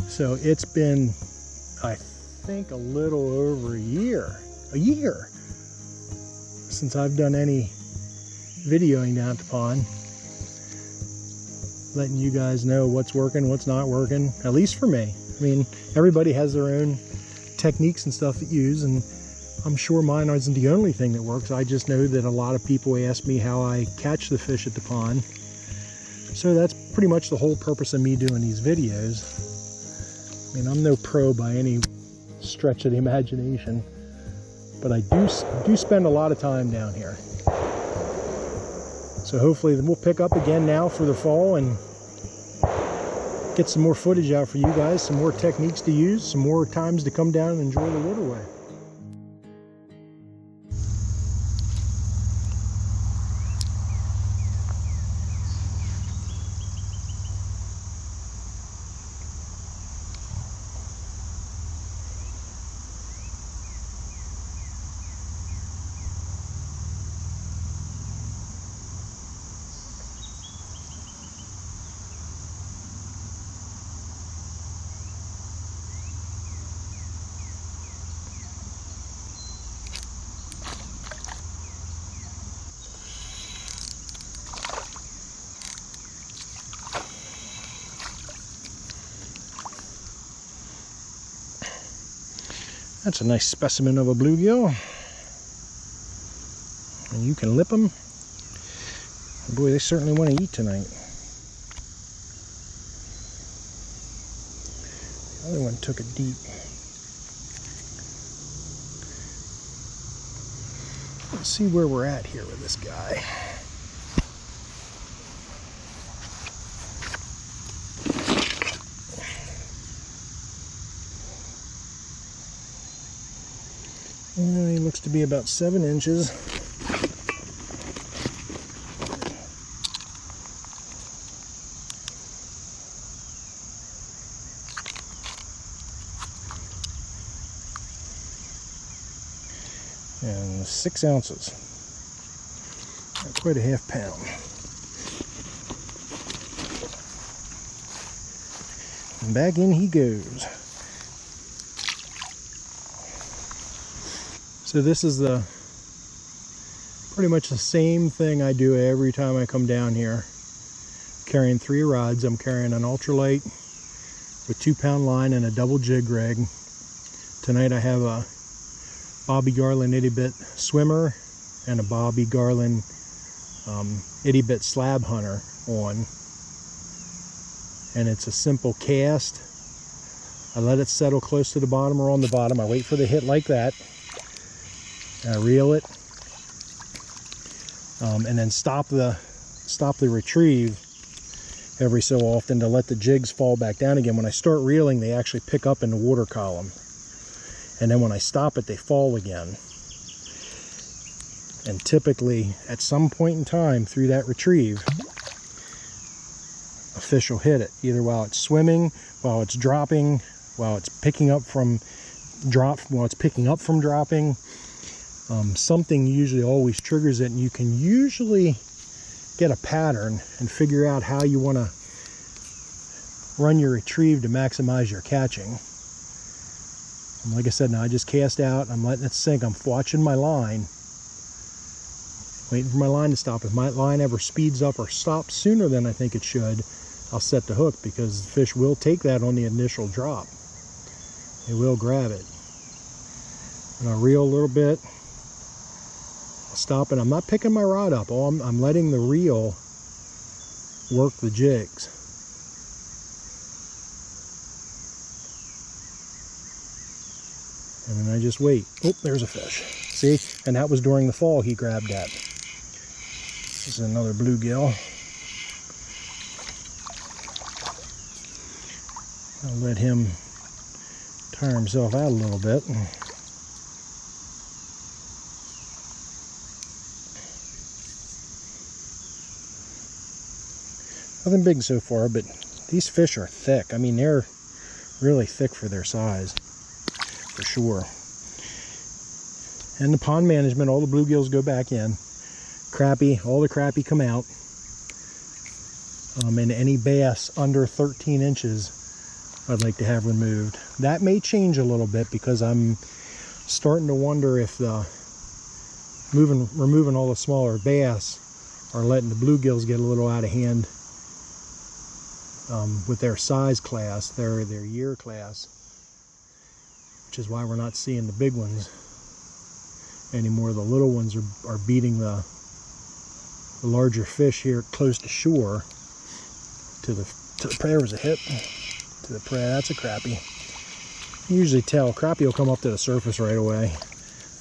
So it's been, I think, a little over a year since I've done any videoing down at the pond, letting you guys know what's working, what's not working, at least for me. I mean, everybody has their own techniques and stuff to use, and I'm sure mine isn't the only thing that works. I just know that a lot of people ask me how I catch the fish at the pond. So that's pretty much the whole purpose of me doing these videos. I mean, I'm no pro by any stretch of the imagination, but I do spend a lot of time down here. So hopefully we'll pick up again now for the fall and get some more footage out for you guys, some more techniques to use, some more times to come down and enjoy the waterway. That's a nice specimen of a bluegill. And you can lip them. Boy, they certainly want to eat tonight. The other one took it deep. Let's see where we're at here with this guy. And he looks to be about 7 inches. And 6 ounces. Not quite a half pound. And back in he goes. So this is pretty much the same thing I do every time I come down here. Carrying 3 rods. I'm carrying an ultralight with 2-pound line and a double jig rig. Tonight I have a Bobby Garland itty bit swimmer and a Bobby Garland itty bit slab hunter on. And it's a simple cast. I let it settle close to the bottom or on the bottom. I wait for the hit like that. I reel it, and then stop the retrieve every so often to let the jigs fall back down again. When I start reeling, they actually pick up in the water column, and then when I stop it, they fall again. And typically, at some point in time through that retrieve, a fish will hit it, either while it's swimming, while it's dropping, while it's picking up from dropping. Something usually always triggers it, and you can usually get a pattern and figure out how you want to run your retrieve to maximize your catching. And like I said, now I just cast out, I'm letting it sink, I'm watching my line, waiting for my line to stop. If my line ever speeds up or stops sooner than I think it should, I'll set the hook, because the fish will take that on the initial drop. They will grab it. And I'll reel a little bit, stop it. I'm not picking my rod up. I'm letting the reel work the jigs. And then I just wait. Oh, there's a fish. See? And that was during the fall he grabbed that. This is another bluegill. I'll let him tire himself out a little bit. Nothing big so far, but these fish are thick. I mean, they're really thick for their size, for sure. And the pond management, all the bluegills go back in. Crappie, all the crappie come out. And any bass under 13 inches, I'd like to have removed. That may change a little bit because I'm starting to wonder if removing all the smaller bass are letting the bluegills get a little out of hand. With their size class, their year class, which is why we're not seeing the big ones anymore. The little ones are beating the larger fish here close to shore. There was a hit to the prey. That's a crappie. You usually tell crappie will come up to the surface right away.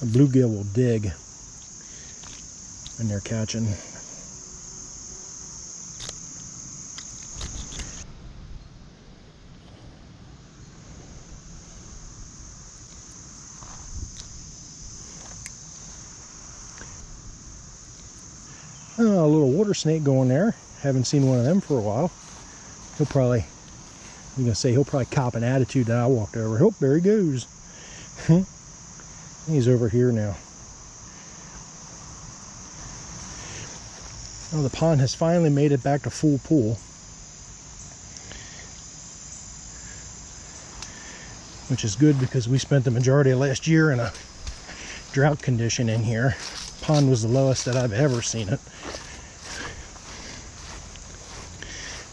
A bluegill will dig when they're catching. A little water snake going there. Haven't seen one of them for a while. He'll probably cop an attitude that I walked over. Oh, there he goes. He's over here now. Oh, the pond has finally made it back to full pool, which is good because we spent the majority of last year in a drought condition in here. Pond was the lowest that I've ever seen it.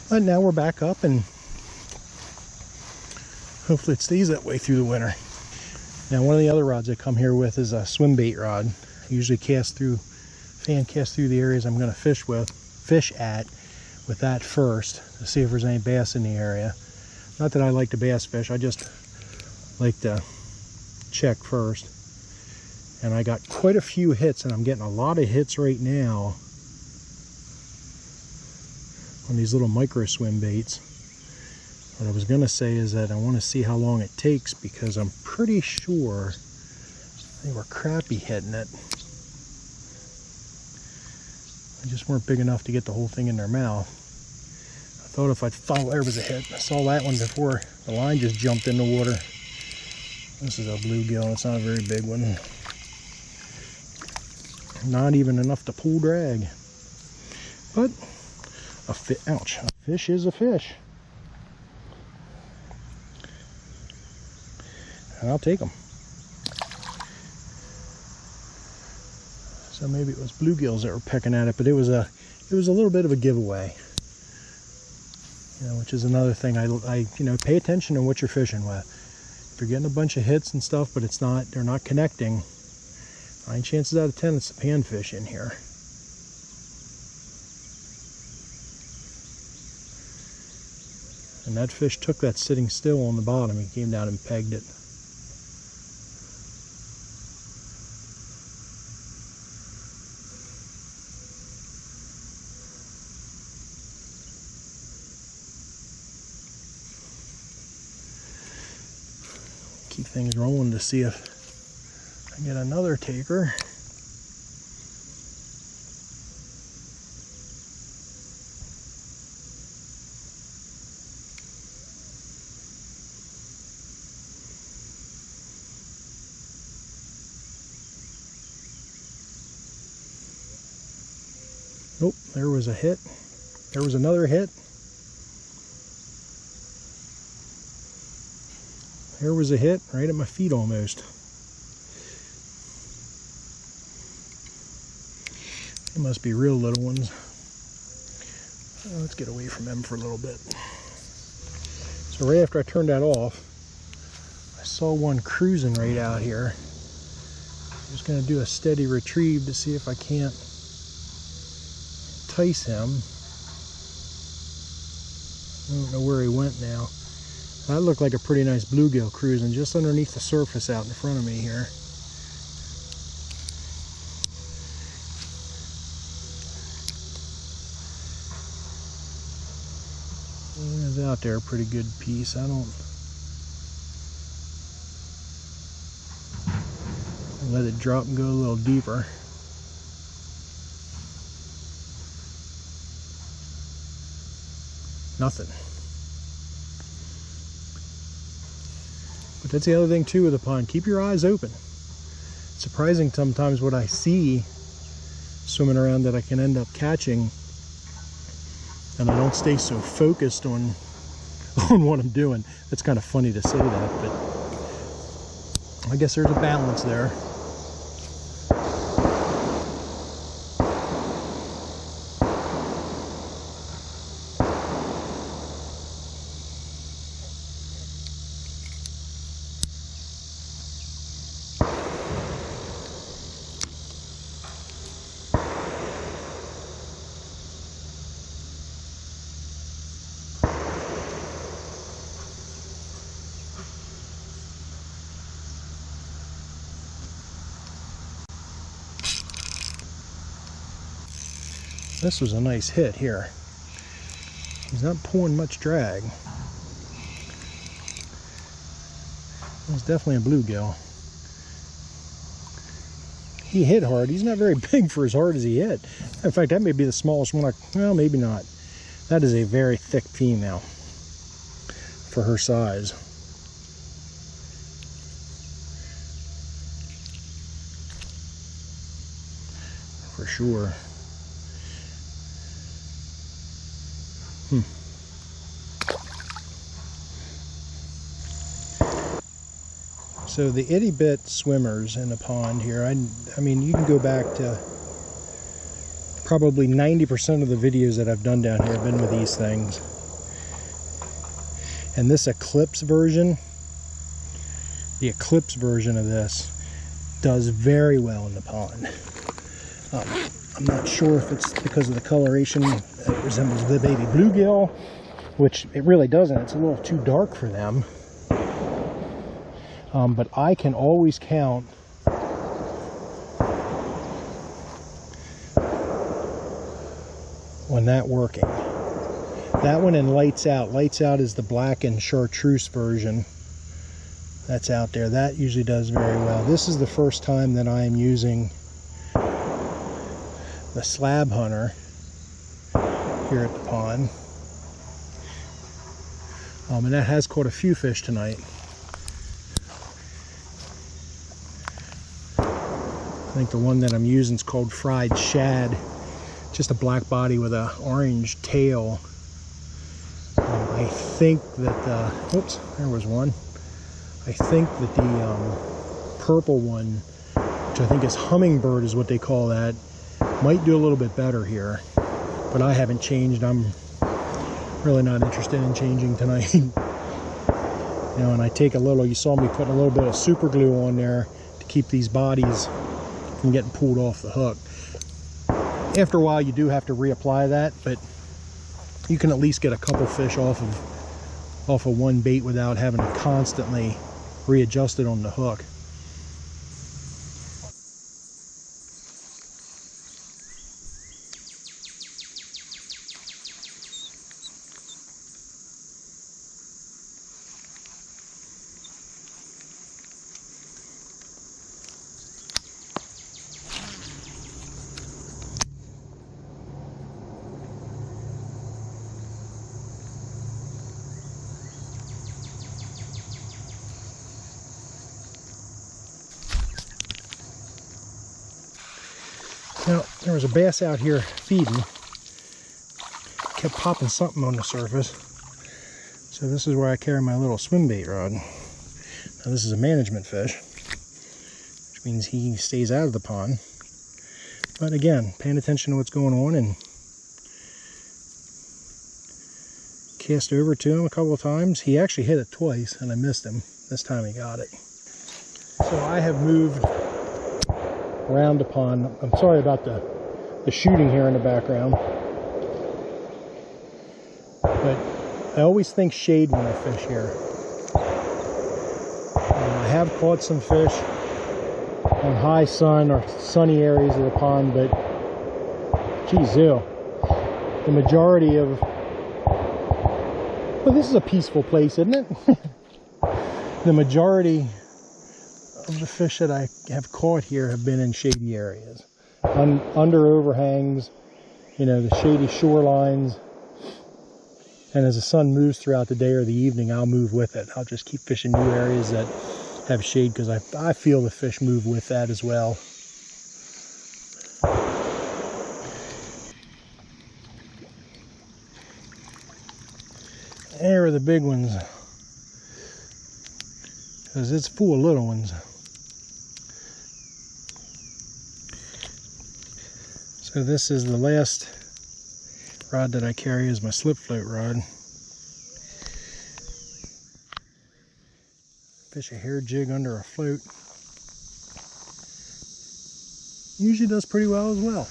But now we're back up, and hopefully it stays that way through the winter. Now, one of the other rods I come here with is a swim bait rod. I usually cast through the areas I'm going to fish at with that first to see if there's any bass in the area. Not that I like to bass fish, I just like to check first. And I got quite a few hits, and I'm getting a lot of hits right now on these little micro swim baits. What I was going to say is that I want to see how long it takes, because I'm pretty sure they were crappie hitting it. They just weren't big enough to get the whole thing in their mouth. I thought if I thought there was a hit. I saw that one before the line just jumped in the water. This is a bluegill. It's not a very big one. Not even enough to pull drag. But a fish is a fish. And I'll take them. So maybe it was bluegills that were pecking at it, but it was a little bit of a giveaway. You know, which is another thing I pay attention to what you're fishing with. If you're getting a bunch of hits and stuff, but they're not connecting, 9 chances out of 10 it's a panfish in here. And that fish took that sitting still on the bottom. He came down and pegged it. Keep things rolling to see if I get another taker. Oh, there was a hit. There was another hit. There was a hit right at my feet almost. They must be real little ones. Let's get away from them for a little bit. So right after I turned that off, I saw one cruising right out here. I'm just going to do a steady retrieve to see if I can't entice him. I don't know where he went now. That looked like a pretty nice bluegill cruising just underneath the surface out in front of me here. It was out there a pretty good piece. Let it drop and go a little deeper. Nothing. But that's the other thing too with the pond. Keep your eyes open. It's surprising sometimes what I see swimming around that I can end up catching, and I don't stay so focused on what I'm doing. It's kind of funny to say that, but I guess there's a balance there. This was a nice hit here. He's not pulling much drag. It's definitely a bluegill. He hit hard. He's not very big for as hard as he hit. In fact, that may be the smallest one. Well, maybe not. That is a very thick female for her size. For sure. So the itty bit swimmers in the pond here, I mean, you can go back to probably 90% of the videos that I've done down here have been with these things. And this Eclipse version, the Eclipse version of this does very well in the pond. I'm not sure if it's because of the coloration that resembles the baby bluegill, which it really doesn't. It's a little too dark for them. But I can always count on that working. That one and Lights Out. Lights Out is the black and chartreuse version that's out there. That usually does very well. This is the first time that I am using the Slab Hunter here at the pond. And that has caught a few fish tonight. I think the one that I'm using is called Fried Shad. Just a black body with an orange tail. I think that, oops, there was one. I think that the purple one, which I think is Hummingbird is what they call that, might do a little bit better here. But I haven't changed. I'm really not interested in changing tonight. You know, and I take a little, you saw me putting a little bit of super glue on there to keep these bodies from getting pulled off the hook. After a while you do have to reapply that, but you can at least get a couple fish off of one bait without having to constantly readjust it on the hook. Now, there was a bass out here feeding. Kept popping something on the surface. So this is where I carry my little swim bait rod. Now this is a management fish, which means he stays out of the pond. But again, paying attention to what's going on, and cast over to him a couple of times. He actually hit it twice and I missed him. This time he got it. So I have moved around the pond. I'm sorry about the shooting here in the background, but I always think shade when I fish here. have caught some fish on high sun or sunny areas of the pond, but geez, ew. The majority of, well, this is a peaceful place, isn't it? The majority of the fish that I have caught here have been in shady areas, under overhangs, you know, the shady shorelines. And as the sun moves throughout the day or the evening, I'll move with it. I'll just keep fishing new areas that have shade, because I feel the fish move with that as well. There are the big ones, because it's full of little ones. So this is the last rod that I carry, is my slip float rod. Fish a hair jig under a float. Usually does pretty well as well.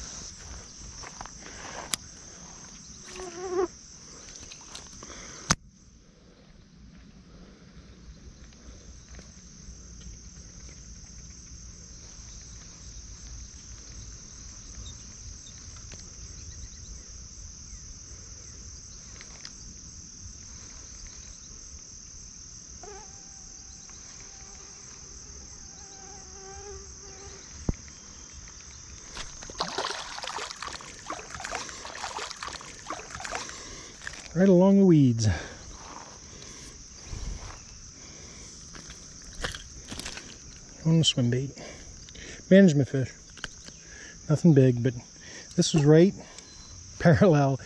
Right along the weeds. On the swim bait. Management fish. Nothing big, but this was right parallel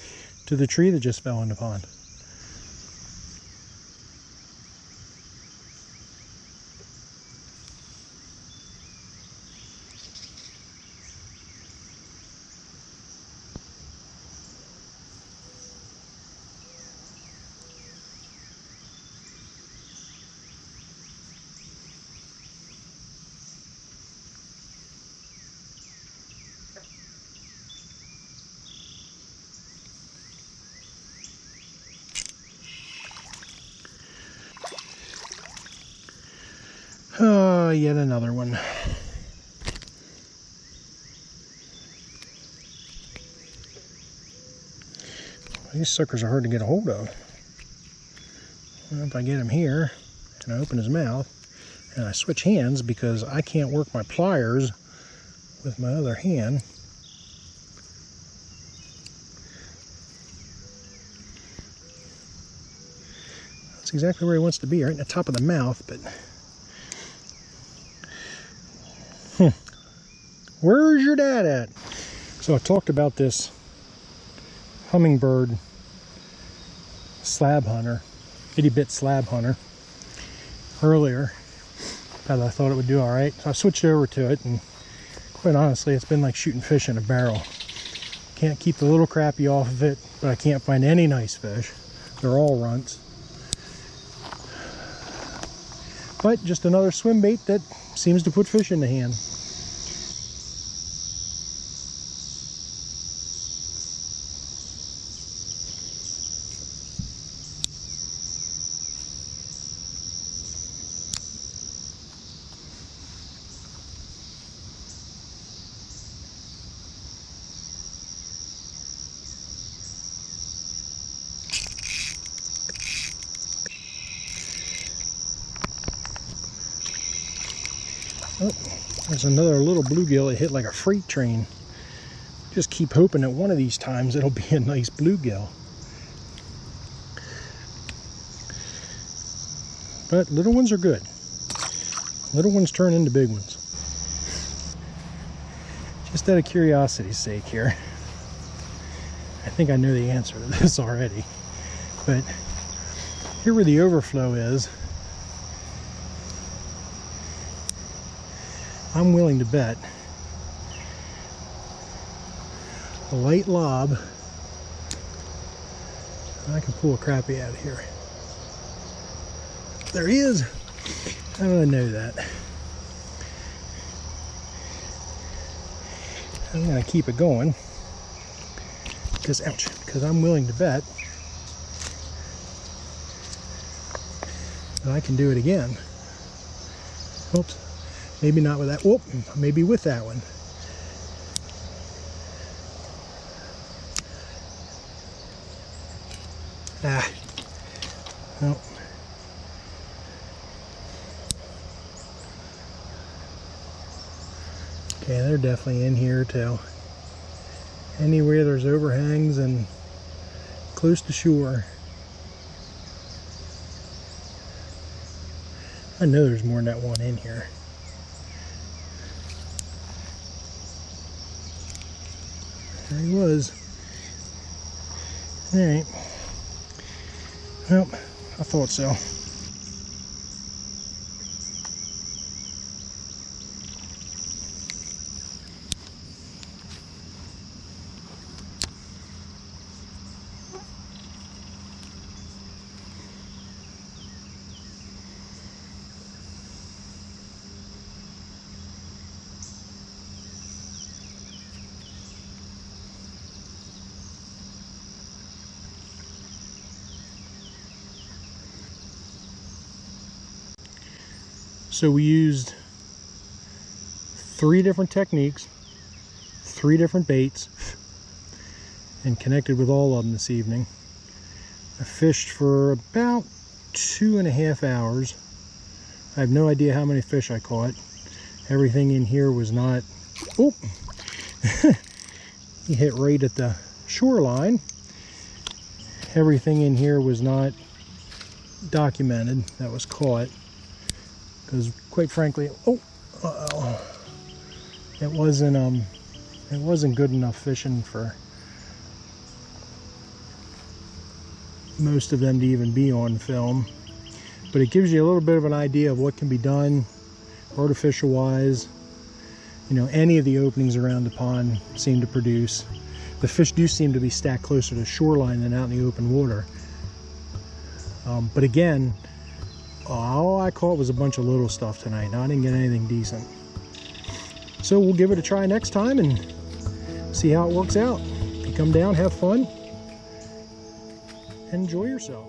to the tree that just fell in the pond. Oh, yet another one. These suckers are hard to get a hold of. Well, if I get him here and I open his mouth and I switch hands, because I can't work my pliers with my other hand. That's exactly where he wants to be, right in the top of the mouth, but where's your dad at? So I talked about this hummingbird slab hunter, itty-bit slab hunter, earlier, that I thought it would do all right. So I switched over to it, and quite honestly, it's been like shooting fish in a barrel. Can't keep the little crappie off of it, but I can't find any nice fish. They're all runts. But just another swim bait that seems to put fish in the hand. Oh, there's another little bluegill that hit like a freight train. Just keep hoping that one of these times it'll be a nice bluegill. But little ones are good. Little ones turn into big ones. Just out of curiosity's sake here, I think I know the answer to this already, but here where the overflow is, I'm willing to bet a light lob, I can pull a crappie out of here. There he is. How do I know that? I'm gonna keep it going because, ouch, because I'm willing to bet that I can do it again. Oops, maybe not with that. Whoop, maybe with that one. Ah, nope. Okay, they're definitely in here too. Anywhere there's overhangs and close to shore. I know there's more than that one in here. There he was. Alright. Well, I thought so. So we used 3 different techniques, 3 different baits, and connected with all of them this evening. I fished for about 2.5 hours. I have no idea how many fish I caught. Everything in here was not... Oh! He hit right at the shoreline. Everything in here was not documented that was caught. Because quite frankly, it wasn't good enough fishing for most of them to even be on film. But it gives you a little bit of an idea of what can be done artificial wise. You know, any of the openings around the pond seem to produce. The fish do seem to be stacked closer to shoreline than out in the open water. But again, all I caught was a bunch of little stuff tonight. I didn't get anything decent. So we'll give it a try next time and see how it works out. You come down, have fun, and enjoy yourself.